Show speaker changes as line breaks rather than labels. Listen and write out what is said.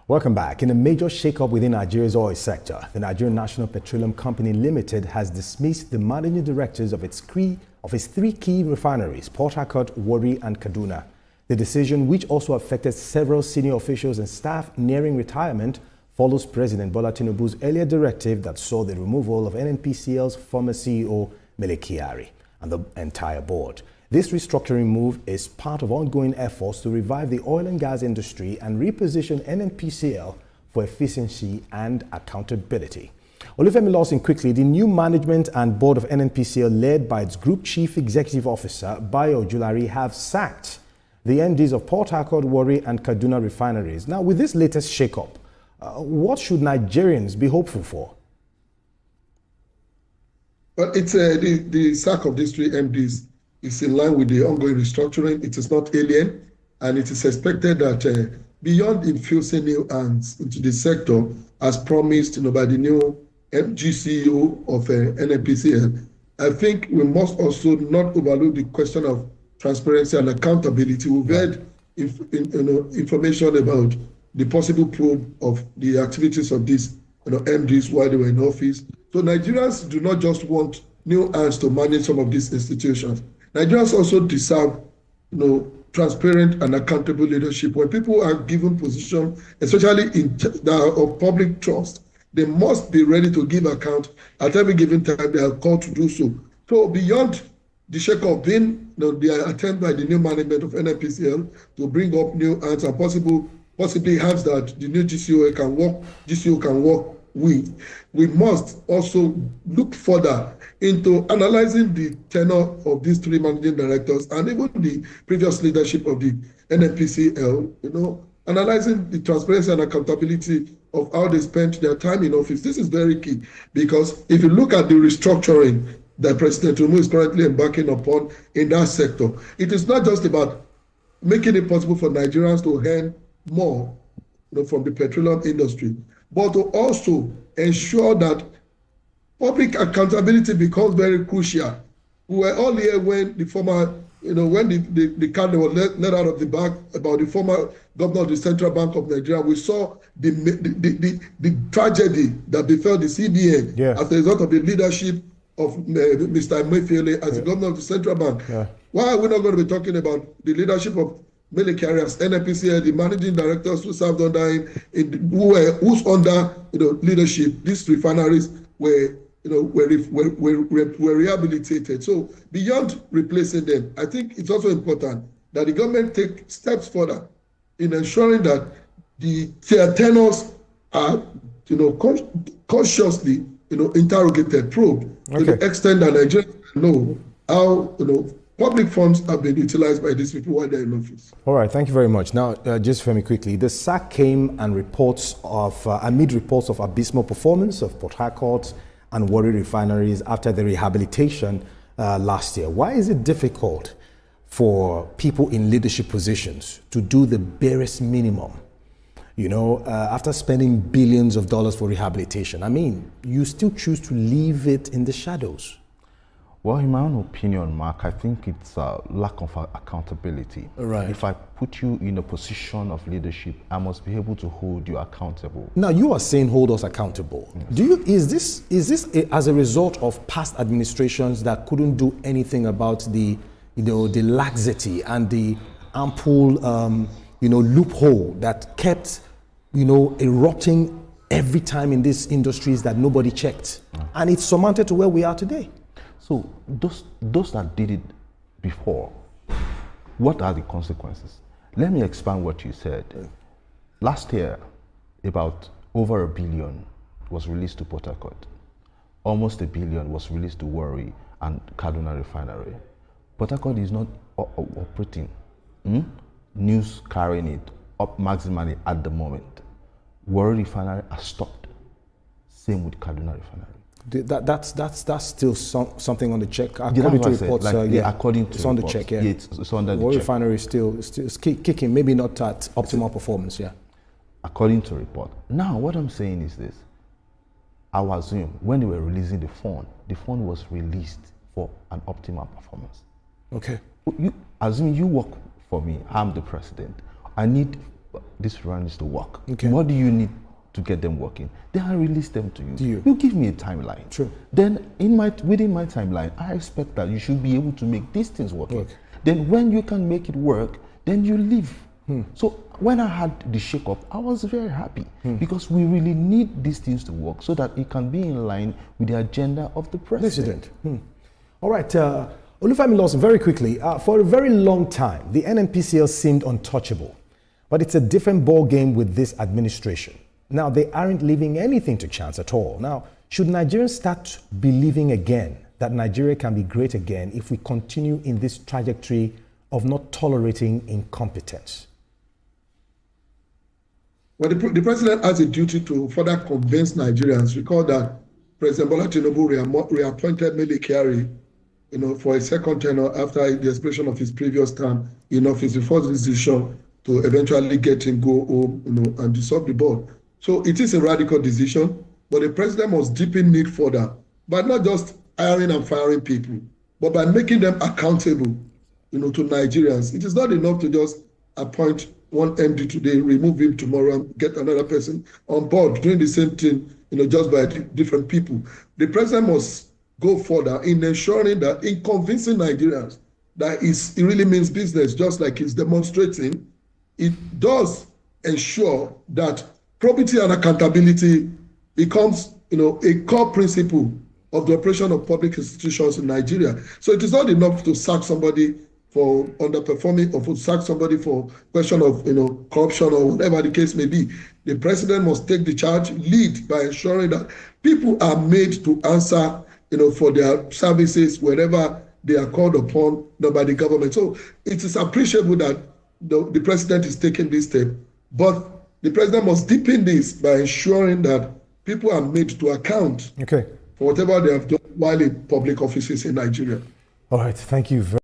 Welcome back. In a major shakeup within Nigeria's oil sector, the Nigerian National Petroleum Company Limited has dismissed the managing directors of its three key refineries, Port Harcourt, Warri, and Kaduna. The decision, which also affected several senior officials and staff nearing retirement, follows President Bola Tinubu's earlier directive that saw the removal of NNPCL's former CEO, Mele Kyari, and the entire board. This restructuring move is part of ongoing efforts to revive the oil and gas industry and reposition NNPCL for efficiency and accountability. Olufemi Lawson, quickly, the new management and board of NNPCL, led by its Group Chief Executive Officer, Bayo Ojulari, have sacked the MDs of Port Harcourt, Warri, and Kaduna refineries. Now, with this latest shakeup, what should Nigerians be hopeful for?
Well, it's the sack of these three MDs is in line with the ongoing restructuring. It is not alien, and it is expected that beyond infusing new hands into the sector, as promised by the new CEO of NNPCL, I think we must also not overlook the question of transparency and accountability. We've heard information about the possible probe of the activities of these MDs while they were in office. So Nigerians do not just want new hands to manage some of these institutions. Nigerians also deserve, transparent and accountable leadership. When people are given position, especially of public trust, they must be ready to give account at every given time they are called to do so. So beyond the shakeup being the attempt by the new management of NNPCL to bring up new hands and possibly hands that the new GCO can work with, we must also look further into analyzing the tenure of these three managing directors and even the previous leadership of the NNPCL, analyzing the transparency and accountability of how they spent their time in office. This is very key, because if you look at the restructuring that President Tinubu is currently embarking upon in that sector, it is not just about making it possible for Nigerians to earn more from the petroleum industry, but to also ensure that public accountability becomes very crucial. We were all here when the former, when the candidate was let out of the bag about the former governor of the Central Bank of Nigeria. We saw the tragedy that befell the CBN as a result of the leadership of Mr. Emefiele as the governor of the Central Bank. Why are we not going to be talking about the leadership of Mele Kyari as NNPCL, the managing directors who served under him, whose under leadership these refineries were rehabilitated? So beyond replacing them, I think it's also important that the government take steps further in ensuring that their tenures are cautiously interrogated, probed, to the extent that Nigerians know how public funds have been utilized by these people while they're in office. All
right, thank you very much. Now, just for me quickly, the sack came and amid reports of abysmal performance of Port Harcourt and Warri refineries after the rehabilitation last year. Why is it difficult for people in leadership positions to do the barest minimum? After spending billions of dollars for rehabilitation, you still choose to leave it in the shadows.
Well, in my own opinion, Mark, I think it's a lack of accountability.
Right.
If I put you in a position of leadership, I must be able to hold you accountable.
Now, you are saying hold us accountable. Yes. Is this as a result of past administrations that couldn't do anything about the laxity and the ample loophole that kept erupting every time in these industries that nobody checked, and it's surmounted to where we are today?
So those that did it before, what are the consequences? Let me expand what you said. Last year, about over $1 billion was released to Port Harcourt. Almost $1 billion was released to Warri and Kaduna Refinery. Port Harcourt is not operating. News carrying it up maximally at the moment. Warri Refinery has stopped. Same with Kaduna Refinery.
That's still something on the check.
According to reports, according to
it's on the check. Yeah,
it's under the check.
Refinery is still kicking, maybe not at optimal performance. Yeah,
according to report. Now, what I'm saying is this: I will assume when they were releasing the fund was released for an optimal performance.
Okay.
Assume you work for me. I'm the president. I need this refinery needs to work.
Okay.
What do you need to get them working? Then I release them to you.
To you.
You give me a timeline.
True.
Then within my timeline, I expect that you should be able to make these things work. Then when you can make it work, then you leave. So when I had the shake-up, I was very happy because we really need these things to work so that it can be in line with the agenda of the president.
All right, Olufemi Lawson, very quickly, for a very long time, the NNPCL seemed untouchable, but it's a different ball game with this administration. Now, they aren't leaving anything to chance at all. Now, should Nigerians start believing again that Nigeria can be great again if we continue in this trajectory of not tolerating incompetence?
Well, the president has a duty to further convince Nigerians. Recall that President Bola Tinubu reappointed Mele Kyari, for a second tenure after the expiration of his previous term in office. The first decision to eventually get him go home, and dissolve the board. So it is a radical decision, but the president must deepen it further, but not just hiring and firing people, but by making them accountable, to Nigerians. It is not enough to just appoint one MD today, remove him tomorrow, and get another person on board doing the same thing, just by different people. The president must go further in ensuring that, in convincing Nigerians that it really means business, just like he's demonstrating. It does ensure that probity and accountability becomes, a core principle of the operation of public institutions in Nigeria. So it is not enough to sack somebody for underperforming or to sack somebody for question of, corruption or whatever the case may be. The president must take the charge, lead by ensuring that people are made to answer, for their services wherever they are called upon, by the government. So it is appreciable that the president is taking this step, but the president must deepen this by ensuring that people are made to account for whatever they have done while in public offices in Nigeria.
All right, thank you very